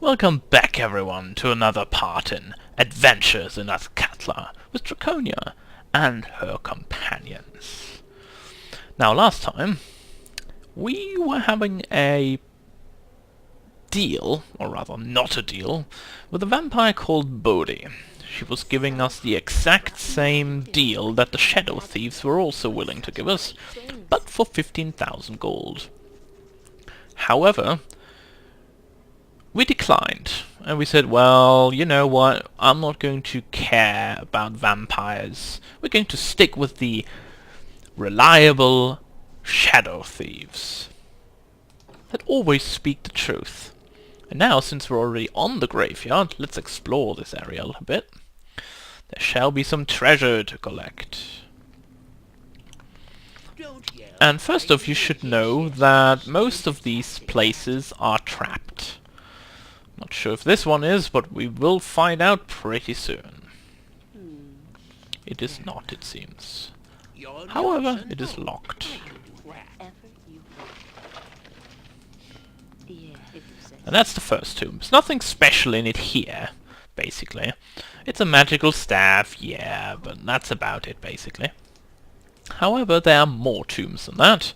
Welcome back everyone to another part in Adventures in Athkatla with Draconia and her companions. Now last time we were having a deal, or rather not a deal, with a vampire called Bodhi. She was giving us the exact same deal that the Shadow Thieves were also willing to give us, but for 15,000 gold. However, we declined, and we said, well, you know what, I'm not going to care about vampires. We're going to stick with the reliable Shadow Thieves that always speak the truth. And now, since we're already on the graveyard, let's explore this area a little bit. There shall be some treasure to collect. And first off, you should know that most of these places are trapped. Not sure if this one is, but we will find out pretty soon. It is not, it seems. However, it is locked. And that's the first tomb. There's nothing special in it here, basically. It's a magical staff, yeah, but that's about it, basically. However, there are more tombs than that.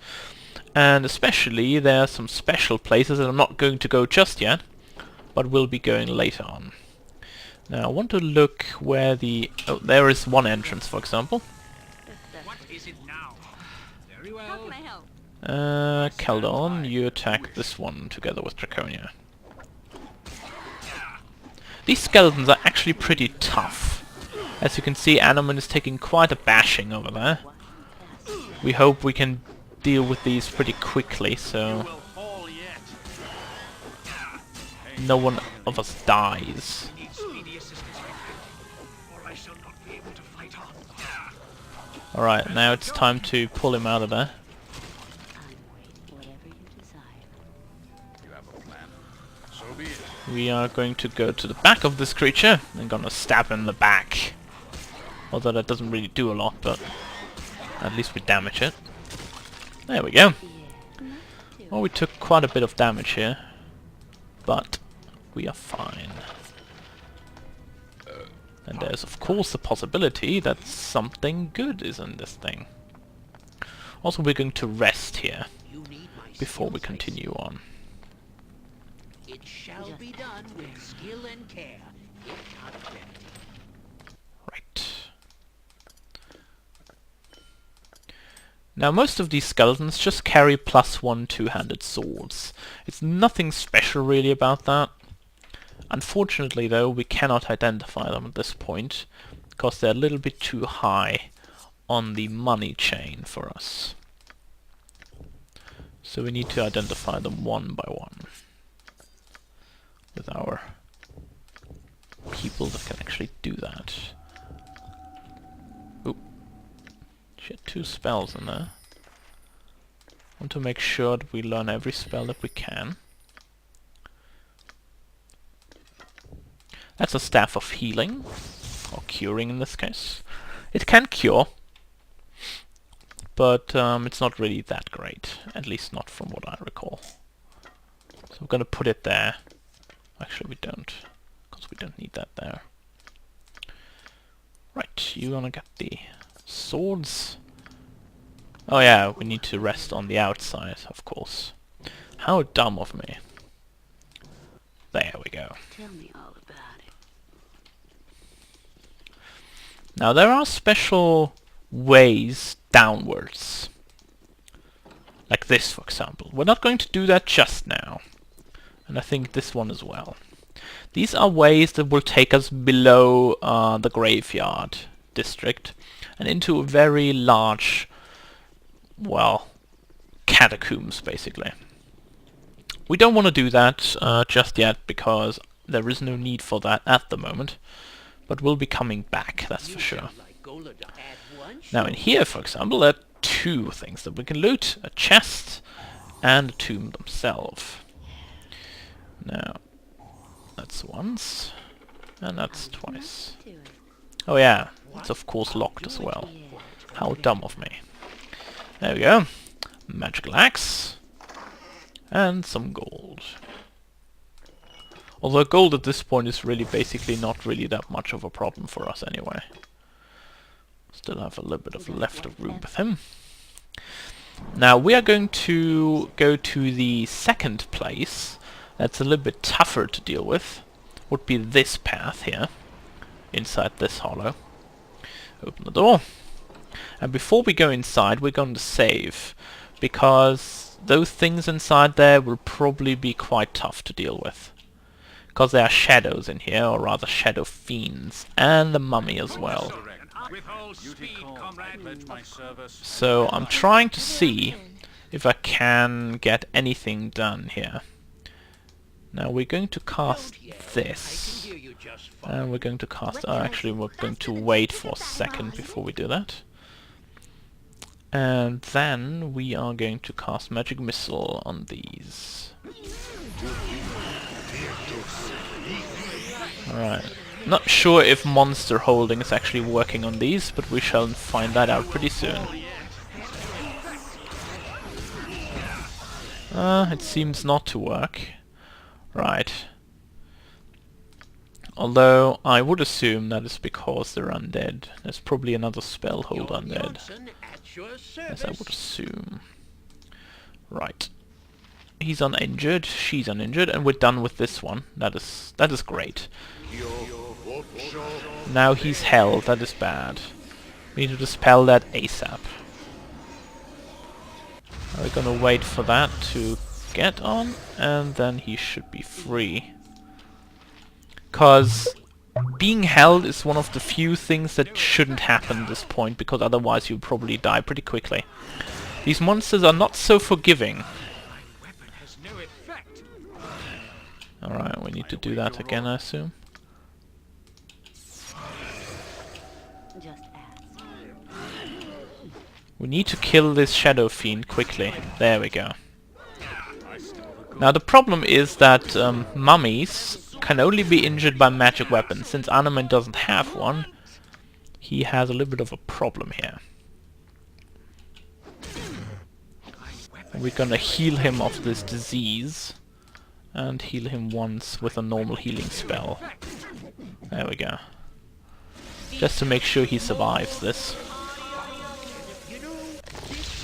And especially, there are some special places that I'm not going to go just yet, but we'll be going later on. Now, I want to look where the... Oh, there is one entrance, for example. What is it now? Very well. How can I help? Keldon, you attack this one together with Draconia. These skeletons are actually pretty tough. As you can see, Anoman is taking quite a bashing over there. We hope we can deal with these pretty quickly, so no one of us dies. Alright, now it's time to pull him out of there. We are going to go to the back of this creature and gonna stab him in the back. Although that doesn't really do a lot, but at least we damage it. There we go. Well, we took quite a bit of damage here, but we are fine. And there's of course the possibility that something good is in this thing. Also, we're going to rest here before we continue on. It shall be done with skill and care, if not vanity. Right. Now, most of these skeletons just carry +1 two-handed swords. It's nothing special really about that. Unfortunately, though, we cannot identify them at this point, because they're a little bit too high on the money chain for us. So we need to identify them one by one with our people that can actually do that. Oop. She had 2 spells in there. Want to make sure that we learn every spell that we can. That's a Staff of Healing, or Curing in this case. It can cure, but it's not really that great, at least not from what I recall. So we're gonna put it there. Actually, we don't, because we don't need that there. Right, you're gonna get the swords. Oh yeah, we need to rest on the outside, of course. How dumb of me. There we go. Tell me all about it. Now there are special ways downwards. Like this, for example. We're not going to do that just now. And I think this one as well. These are ways that will take us below the graveyard district and into a very large, well, catacombs basically. We don't want to do that just yet because there is no need for that at the moment, but we'll be coming back, that's for sure. Now in here, for example, there are 2 things that we can loot: a chest and a tomb themselves. Now, that's once, and that's twice. Oh yeah, it's of course locked as well. How dumb of me. There we go. Magical axe. And some gold. Although gold at this point is really basically not really that much of a problem for us anyway. Still have a little bit of left of room with him. Now we are going to go to the second place. That's a little bit tougher to deal with. Would be this path here, inside this hollow. Open the door. And before we go inside, we're going to save, because those things inside there will probably be quite tough to deal with. Because there are shadows in here, or rather shadow fiends, and the mummy as well. So I'm trying to see if I can get anything done here. Now we're going to cast this, and we're going to cast... actually we're going to wait for a second before we do that. And then we are going to cast Magic Missile on these. Alright. Not sure if Monster Holding is actually working on these, but we shall find that out pretty soon. It seems not to work. Right. Although, I would assume that is because they're undead. There's probably another spell hold undead. As I would assume. Right. He's uninjured, she's uninjured, and we're done with this one. That is great. Now he's held, that is bad. We need to dispel that ASAP. We're gonna wait for that to get on, and then he should be free. Cause being held is one of the few things that shouldn't happen at this point, because otherwise you'll probably die pretty quickly. These monsters are not so forgiving. Alright, we need to do that again, I assume. We need to kill this Shadow Fiend quickly. There we go. Now the problem is that mummies can only be injured by magic weapons. Since Arnaman doesn't have one, he has a little bit of a problem here. And we're gonna heal him of this disease. And heal him once with a normal healing spell. There we go. Just to make sure he survives this.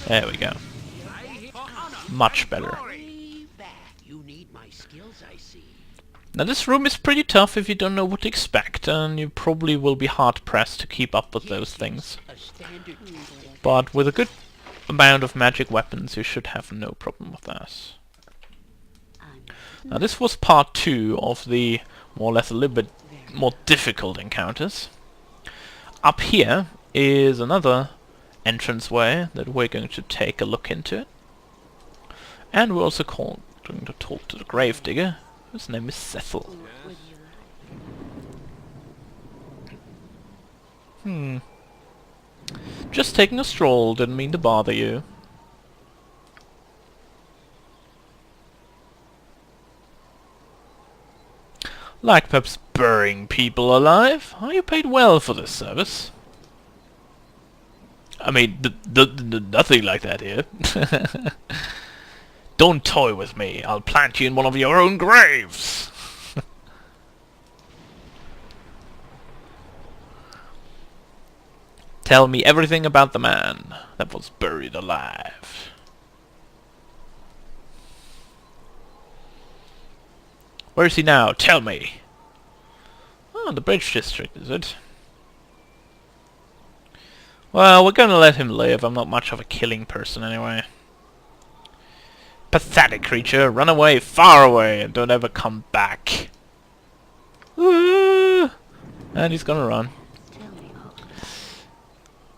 There we go. Much better. Now this room is pretty tough if you don't know what to expect, and you probably will be hard pressed to keep up with those things. But with a good amount of magic weapons you should have no problem with that. Now this was part 2 of the more or less a little bit more difficult encounters. Up here is another entranceway that we're going to take a look into. And we're also going to talk to the Gravedigger, whose name is Cecil. Just taking a stroll, didn't mean to bother you. Like perhaps burying people alive? Are you paid well for this service? I mean, nothing like that here. Don't toy with me. I'll plant you in one of your own graves. Tell me everything about the man that was buried alive. Where is he now? Tell me. Oh, the Bridge District, is it? Well, we're gonna let him live. I'm not much of a killing person anyway. Pathetic creature. Run away, far away, and don't ever come back. And he's gonna run.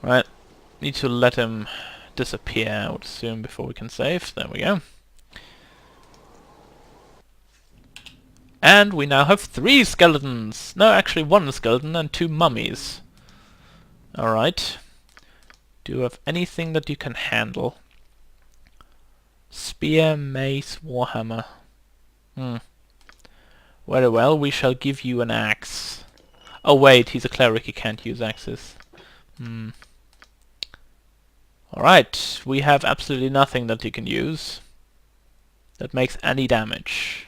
Right. Need to let him disappear, I would assume, before we can save. There we go. And we now have 3 skeletons. No, actually 1 skeleton and 2 mummies. Alright. Do you have anything that you can handle? Spear, mace, warhammer. Very well, we shall give you an axe. Oh wait, he's a cleric, he can't use axes. Alright, we have absolutely nothing that you can use that makes any damage.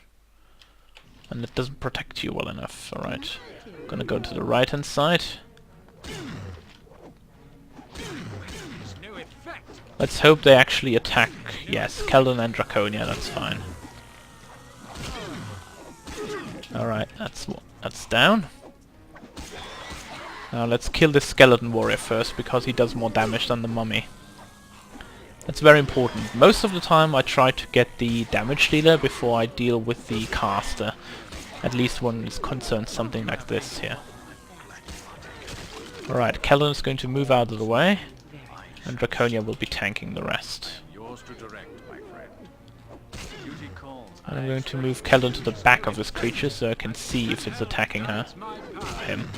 And it doesn't protect you well enough. Alright. Gonna go to the right hand side. Let's hope they actually attack. Yes, Keldon and Draconia, that's fine. Alright, that's down. Now let's kill this skeleton warrior first, because he does more damage than the mummy. That's very important. Most of the time I try to get the damage dealer before I deal with the caster. At least when it concerns something like this here. Alright, Keldon is going to move out of the way, and Draconia will be tanking the rest. And I'm going to move Keldon to the back of this creature so I can see if it's attacking him.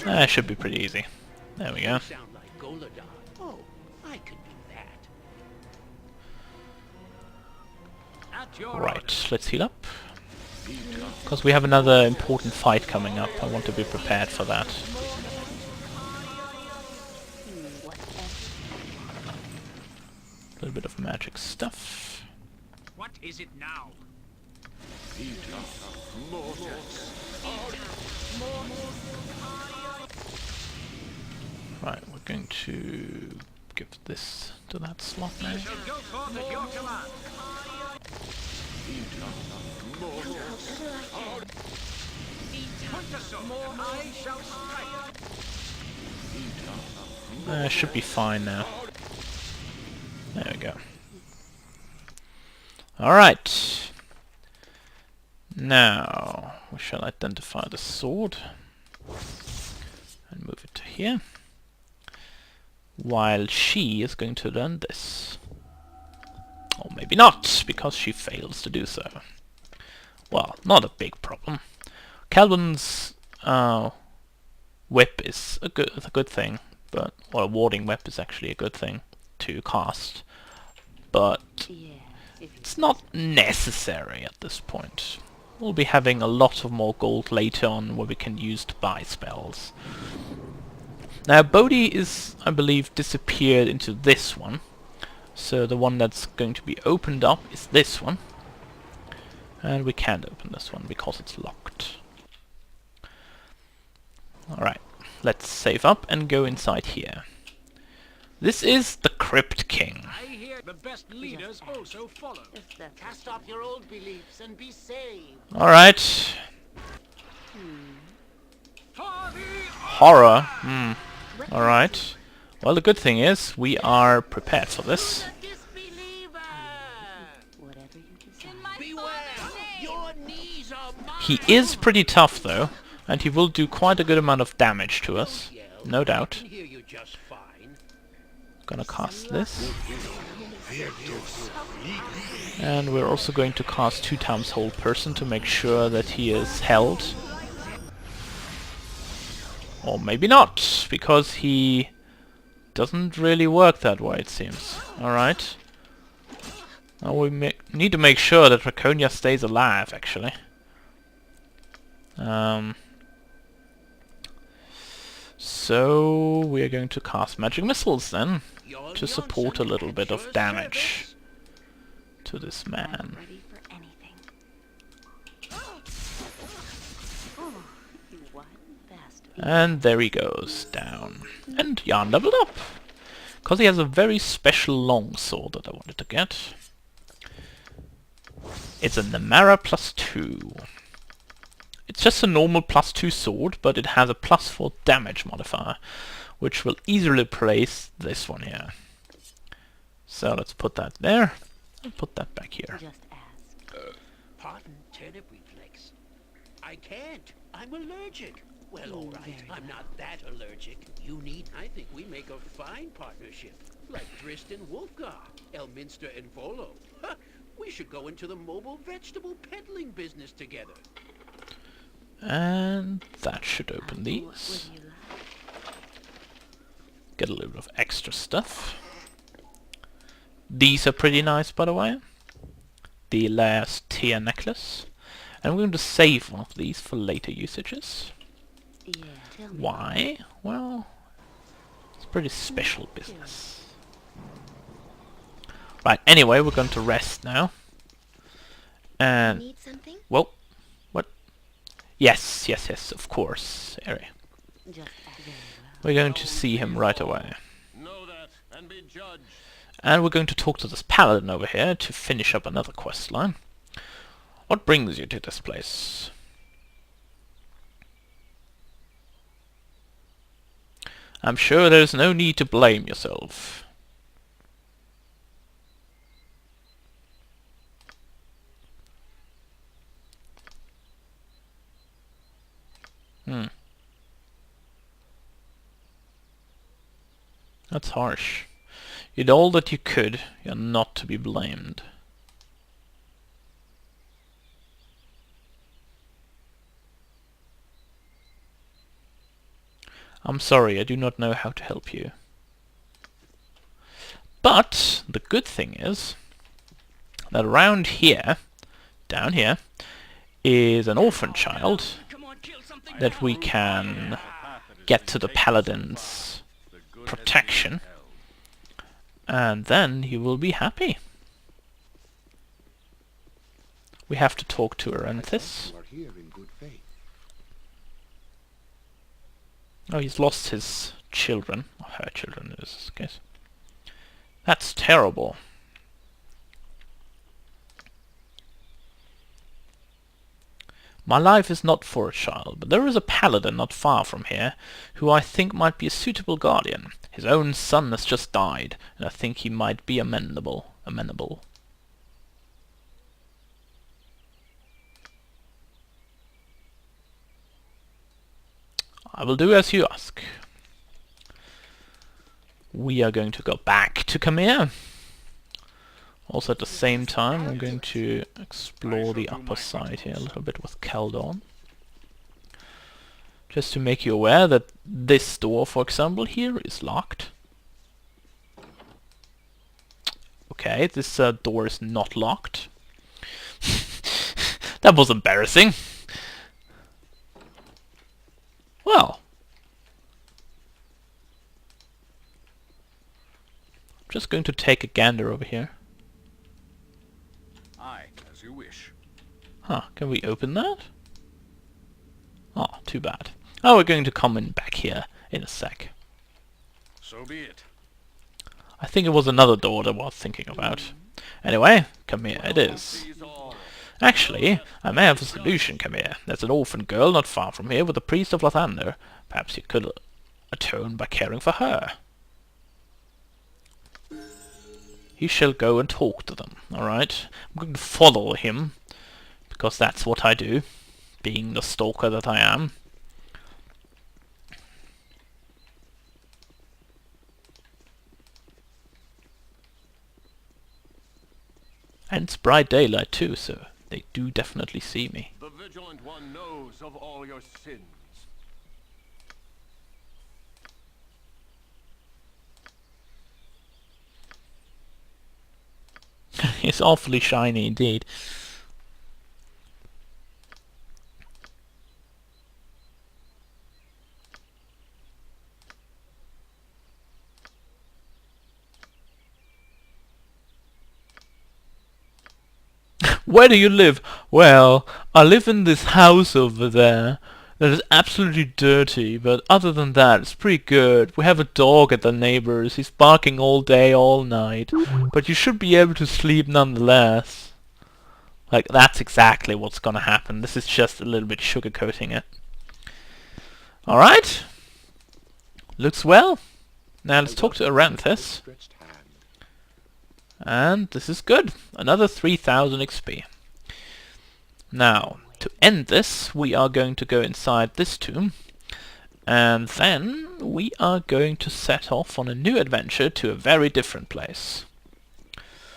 That should be pretty easy. There we go. Sound like Golodon. Oh, I could do that. Right, let's heal up. Because we have another important fight coming up. I want to be prepared for that. A little bit of magic stuff. What is it now? Right, we're going to give this to that slot now. Go forth at your command. I shall strike. Should be fine now. There we go. Alright. Now, we shall identify the sword and move it to here. While she is going to learn this. Or maybe not, because she fails to do so. Well, not a big problem. Calvin's whip is a good thing, but or a warding whip is actually a good thing to cast, but it's not necessary at this point. We'll be having a lot of more gold later on where we can use to buy spells. Now Bodhi is, I believe, disappeared into this one, so the one that's going to be opened up is this one, and we can't open this one because it's locked. Alright, let's save up and go inside here. This is the Crypt King. I hear the best leaders also follow. Cast off your old beliefs and be saved. Alright. Horror. Alright. Well, the good thing is we are prepared for this. He is pretty tough though, and he will do quite a good amount of damage to us, no doubt. Gonna cast this. And we're also going to cast 2 times Hold Person to make sure that he is held. Or maybe not, because he doesn't really work that way, it seems. Alright. Now we need to make sure that Draconia stays alive, actually. So we're going to cast Magic Missiles then, to support a little bit of damage to this man. And there he goes, down. And Jan leveled up! Because he has a very special long sword that I wanted to get. It's a Namara +2. It's just a normal +2 sword, but it has a +4 damage modifier, which will easily replace this one here. So let's put that there, and put that back here. Pardon, turnip reflex. I can't. I'm allergic. Well, all right. I'm not that allergic. You need. I think we make a fine partnership, like Drist and Wolfgar, Elminster and Volo. We should go into the mobile vegetable peddling business together. And that should open these. Get a little bit of extra stuff. These are pretty nice, by the way. The last tier necklace. And we're going to save one of these for later usages. Why? Well, it's pretty special business. Right, anyway, we're going to rest now. And Need something? well, what? Yes, yes, yes, of course, Eri. Just very well. We're going to see him right away. Know that and be judged. And we're going to talk to this paladin over here to finish up another quest line. What brings you to this place? I'm sure there's no need to blame yourself. That's harsh. You did all that you could. You're not to be blamed. I'm sorry, I do not know how to help you. But the good thing is that around here, down here, is an orphan child that we can get to the paladin's protection, and then he will be happy. We have to talk to Aranthis. You are here in good faith. Oh, he's lost his children, or her children in this case. That's terrible. My life is not for a child, but there is a paladin not far from here who I think might be a suitable guardian. His own son has just died, and I think he might be amenable. I will do as you ask. We are going to go back to Khmer. Also at the same time I'm going to explore the upper side here a little bit with Keldon. Just to make you aware that this door, for example, here is locked. Okay, this door is not locked. That was embarrassing. Well. I'm just going to take a gander over here. Aye, as you wish. Huh, can we open that? Oh, too bad. Oh, we're going to come in back here in a sec. So be it. I think it was another door that I was thinking about. Anyway, come here, it is. Seize all. Actually, I may have a solution, come here. There's an orphan girl not far from here with a priest of Lathander. Perhaps you could atone by caring for her. You shall go and talk to them, alright? I'm going to follow him, because that's what I do, being the stalker that I am. And it's bright daylight too, so they do definitely see me. The vigilant one knows of all your sins. It's awfully shiny indeed. Where do you live? Well, I live in this house over there that is absolutely dirty, but other than that, it's pretty good. We have a dog at the neighbor's. He's barking all day, all night, but you should be able to sleep nonetheless. Like, that's exactly what's gonna happen. This is just a little bit sugarcoating it. Alright. Looks well. Now let's talk to Aranthis. Stretched hand. And this is good. Another 3000 XP. Now, to end this, we are going to go inside this tomb. And then we are going to set off on a new adventure to a very different place.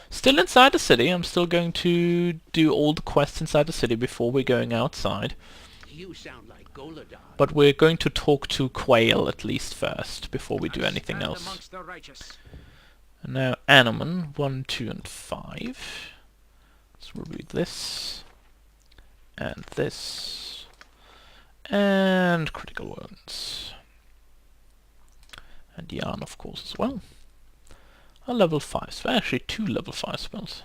Still inside the city. I'm still going to do all the quests inside the city before we're going outside. You sound like Goladar. But we're going to talk to Quail at least first, before we do anything Stand else. amongst the righteous. And now Animan 1, 2, and 5. So we'll read this. And this. And critical wounds. And Yarn, of course, as well. A level 5 spell. Actually, 2 level 5 spells.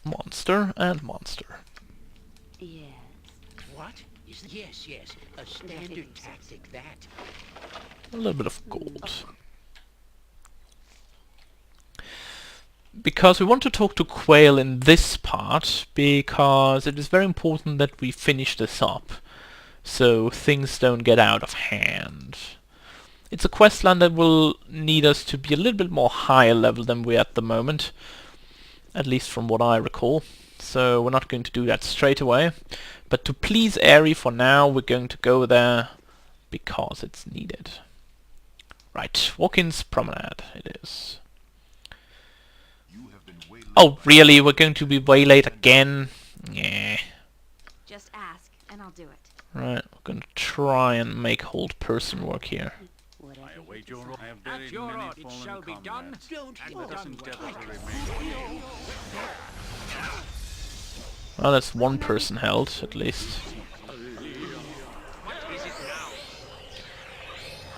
monster, and monster. Yes. What? Yes, yes. A standard tactic, that. A little bit of gold. Because we want to talk to Quail in this part, because it is very important that we finish this up, so things don't get out of hand. It's a questline that will need us to be a little bit more higher level than we're at the moment, at least from what I recall. So we're not going to do that straight away. But to please Aerie for now, we're going to go there because it's needed. Right, Walk-in's Promenade it is. Oh, really? We're going to be waylaid again? Yeah. Just ask, and I'll do it. Right, we're going to try and make hold person work here. Whatever. I await your order. I have At buried your many order, it fallen shall be done. comrades, Don't and you dozens done desperately remain. Well, that's one person held, at least.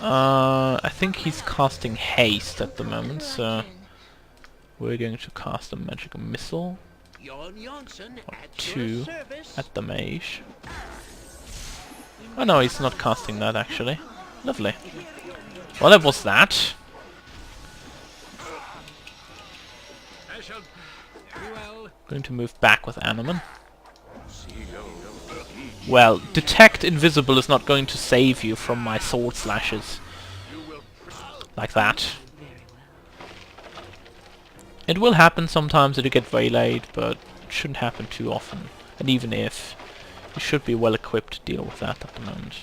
I think he's casting haste at the moment, so we're going to cast a magical missile Jon Jonsson at two your service. at the mage. Oh no, he's not casting that actually. Lovely. Well, that was that. I shall be well. Going to move back with Animan. Well, Detect Invisible is not going to save you from my sword slashes. Like that. It will happen sometimes that you get waylaid, but it shouldn't happen too often. And even if, you should be well equipped to deal with that at the moment.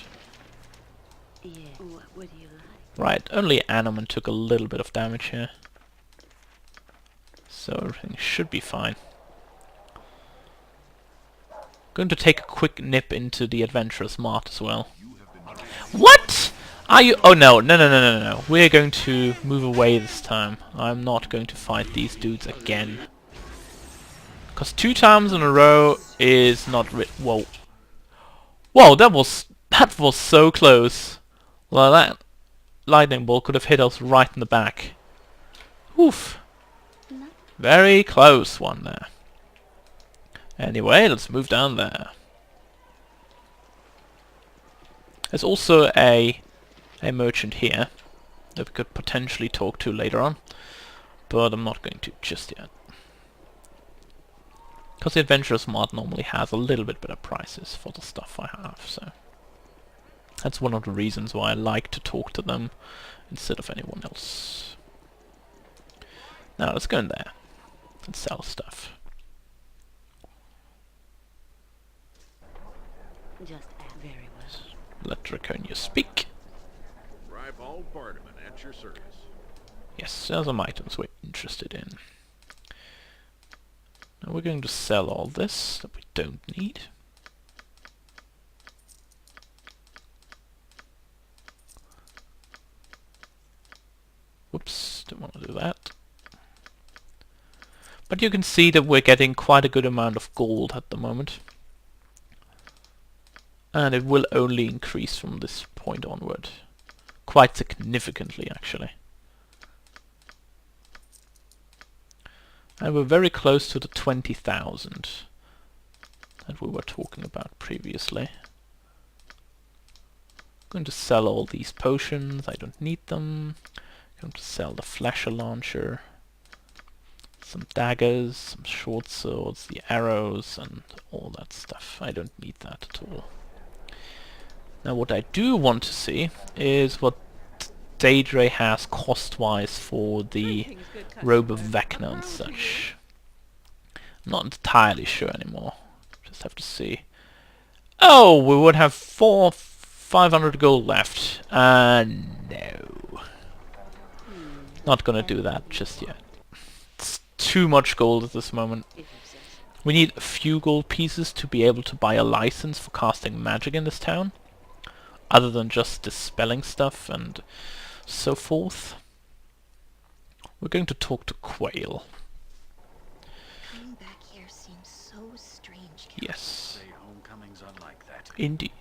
Yeah. What would you like? Right, only Animan took a little bit of damage here. So everything should be fine. Going to take a quick nip into the Adventurous Mart as well. What? Are you? Oh no, no. We're going to move away this time. I'm not going to fight these dudes again. Because 2 times in a row is not whoa. Whoa, that was so close. Well, that lightning bolt could have hit us right in the back. Oof. Very close one there. Anyway, let's move down there. There's also a merchant here that we could potentially talk to later on, but I'm not going to just yet. Because the Adventurous Mart normally has a little bit better prices for the stuff I have, so that's one of the reasons why I like to talk to them instead of anyone else. Now let's go in there and sell stuff. Just ask. Very well. Let Draconia speak. Ribald Bardaman at your service. Yes, there's some items we're interested in. Now we're going to sell all this that we don't need. Whoops, don't want to do that. But you can see that we're getting quite a good amount of gold at the moment. And it will only increase from this point onward. Quite significantly, actually. And we're very close to the 20,000 that we were talking about previously. Going to sell all these potions, I don't need them. Going to sell the flasher launcher. Some daggers, some short swords, the arrows, and all that stuff. I don't need that at all. Now what I do want to see is what Daedra has cost-wise for the Robe of Vecna and such. I'm not entirely sure anymore. Just have to see. Oh, we would have 500 gold left. No. Not gonna do that just yet. It's too much gold at this moment. If you say so. We need a few gold pieces to be able to buy a license for casting magic in this town. Other than just dispelling stuff and so forth. We're going to talk to Quail. Coming back here seems so strange. Yes, Say homecoming's unlike that. indeed.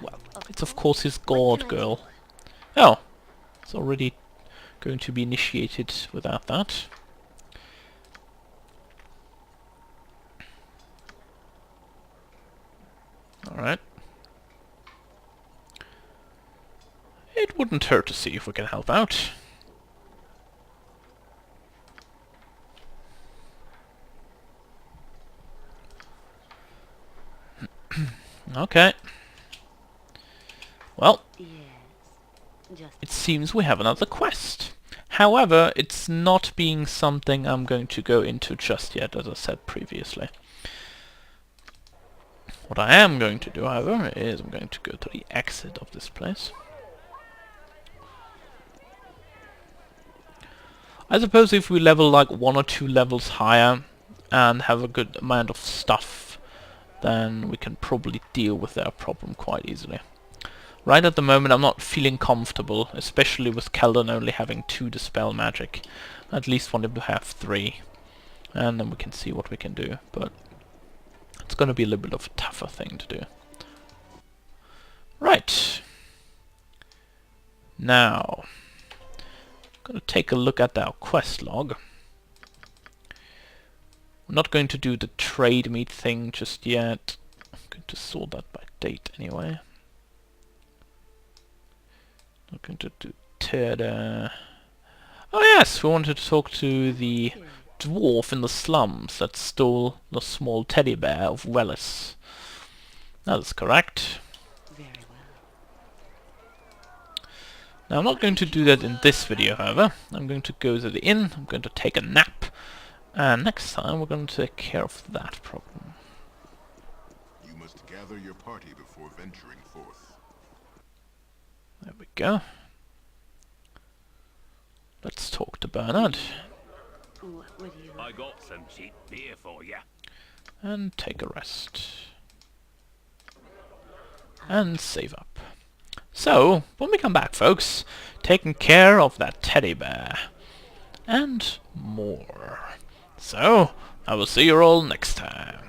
Well, it's of course his god girl. Oh, it's already going to be initiated without that. Alright. It wouldn't hurt to see if we can help out. Okay. Well, Yes. Just it seems we have another quest. However, it's not being something I'm going to go into just yet, as I said previously. What I am going to do, however, is I'm going to go to the exit of this place. I suppose if we level like 1 or 2 levels higher and have a good amount of stuff, then we can probably deal with their problem quite easily. Right at the moment I'm not feeling comfortable, especially with Keldon only having 2 Dispel Magic. I at least want him to have 3. And then we can see what we can do, but it's going to be a little bit of a tougher thing to do. Right. Now, I'm going to take a look at our quest log. We're not going to do the trade meet thing just yet. I'm going to sort that by date anyway. Not going to do Tada. Oh yes, we wanted to talk to the dwarf in the slums that stole the small teddy bear of Wellis. That is correct. very well. Now I'm not going to do that in this video, however. I'm going to go to the inn, I'm going to take a nap, and next time we're going to take care of that problem. You must gather your party before venturing forth. There we go. Let's talk to Bernard. What do you I like? got some cheap beer for you. And take a rest. And save up. So, when we come back, folks, taking care of that teddy bear. And more. So, I will see you all next time.